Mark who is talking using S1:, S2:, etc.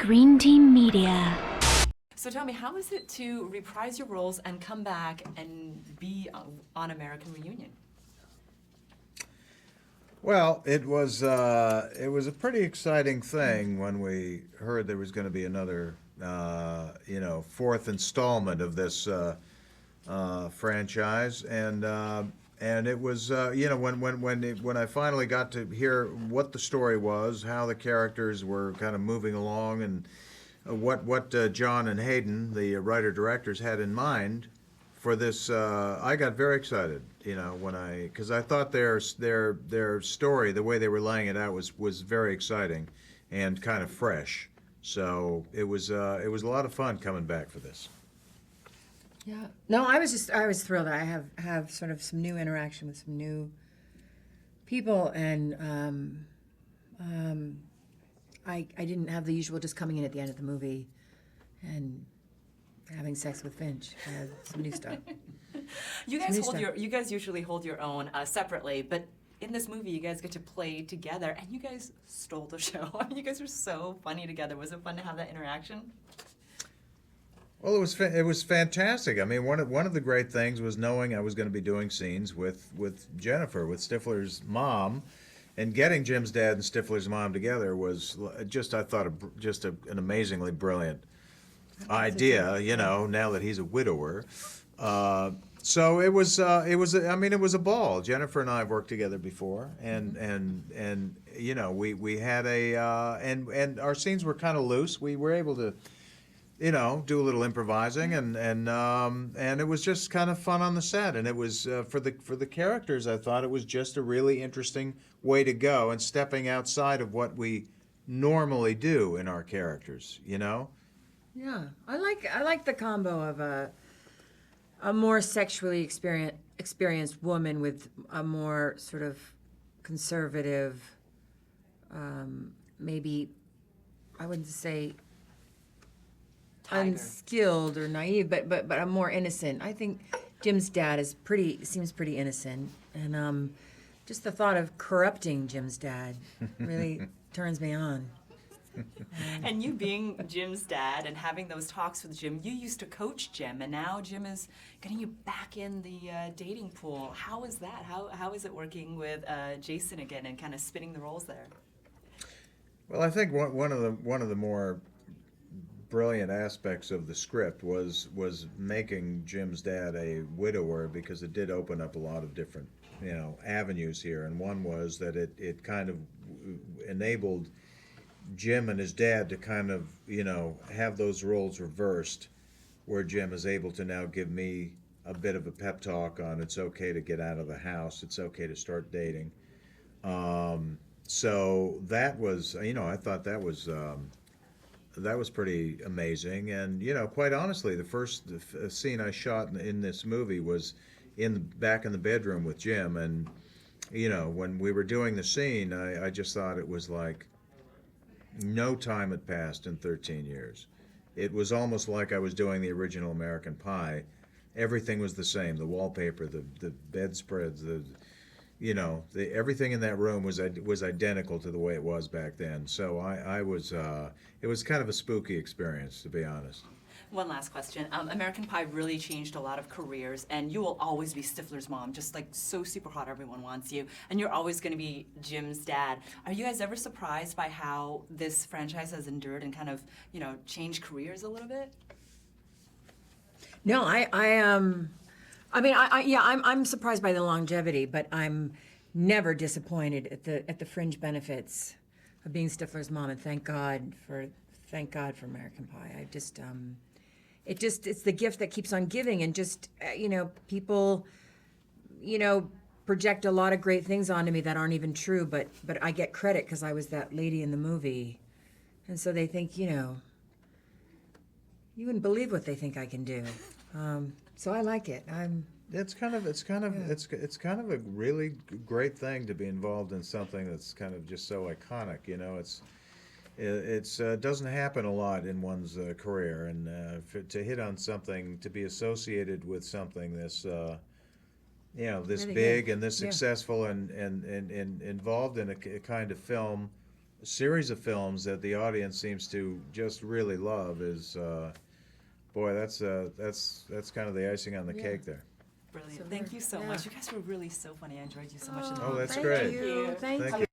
S1: Green Team Media.
S2: So tell me, how is it to reprise your roles and come back and be on American Reunion?
S3: Well, it was a pretty exciting thing when we heard there was going to be another fourth installment of this franchise, and it was when I finally got to hear what the story was, how the characters were kind of moving along, and what John and Hayden, the writer directors, had in mind for this. I got very excited, because I thought their story, the way they were laying it out, was very exciting and kind of fresh. So it was a lot of fun coming back for this.
S4: Yeah. No, I was thrilled. I have sort of some new interaction with some new people, and I didn't have the usual just coming in at the end of the movie and having sex with Finch. I had some new stuff.
S2: You guys usually hold your own separately, but in this movie, you guys get to play together, and you guys stole the show. I mean, you guys were so funny together. Was it fun to have that interaction?
S3: Well, it was fantastic. I mean, one of the great things was knowing I was going to be doing scenes with Jennifer, with Stifler's mom, and getting Jim's dad and Stifler's mom together was just, I thought, an amazingly brilliant idea. Now that he's a widower. So it was a ball. Jennifer and I have worked together before, and we had and our scenes were kind of loose. We were able to, do a little improvising, and it was just kind of fun on the set. And it was for the characters. I thought it was just a really interesting way to go, and stepping outside of what we normally do in our characters.
S4: Yeah, I like the combo of a more sexually experienced woman with a more sort of conservative, maybe I wouldn't say unskilled or naive, but I'm more innocent. I think Jim's dad seems pretty innocent, and just the thought of corrupting Jim's dad really turns me on.
S2: And you being Jim's dad and having those talks with Jim, you used to coach Jim, and now Jim is getting you back in the dating pool. How is that? How is it working with Jason again and kind of spinning the roles there?
S3: Well, I think one of the more brilliant aspects of the script was making Jim's dad a widower, because it did open up a lot of different avenues here, and one was that it kind of enabled Jim and his dad to kind of have those roles reversed, where Jim is able to now give me a bit of a pep talk on it's okay to get out of the house, it's okay to start dating. So that was, I thought that was pretty amazing. And quite honestly, the first scene I shot in this movie was back in the bedroom with Jim, and when we were doing the scene, I just thought it was like no time had passed in 13 years. It was almost like I was doing the original American Pie. Everything was the same. The wallpaper, the bedspreads, everything in that room was identical to the way it was back then. So it was kind of a spooky experience, to be honest.
S2: One last question. American Pie really changed a lot of careers, and you will always be Stifler's mom, just like so super hot, everyone wants you, and you're always going to be Jim's dad. Are you guys ever surprised by how this franchise has endured and kind of, changed careers a little bit?
S4: No, I'm surprised by the longevity, but I'm never disappointed at the fringe benefits of being Stifler's mom, and thank God for American Pie. It's the gift that keeps on giving, and just people project a lot of great things onto me that aren't even true, but I get credit because I was that lady in the movie, and so they think you wouldn't believe what they think I can do. So I like it.
S3: It's kind of a really great thing to be involved in something that's kind of just so iconic. It doesn't happen a lot in one's career, and to hit on something, to be associated with something this this
S4: Really
S3: big
S4: good.
S3: and this
S4: Yeah.
S3: successful, and involved in a kind of film series of films that the audience seems to just really love is, boy, that's kind of the icing on the cake there.
S2: Brilliant.
S4: So
S2: Thank
S4: we're-
S2: you so
S4: yeah.
S2: much. You guys were really so funny. I enjoyed you so much. In the
S3: Oh, that's
S2: movie.
S3: great.
S4: Thank you.
S3: Thank
S4: Thank
S3: you.
S4: you.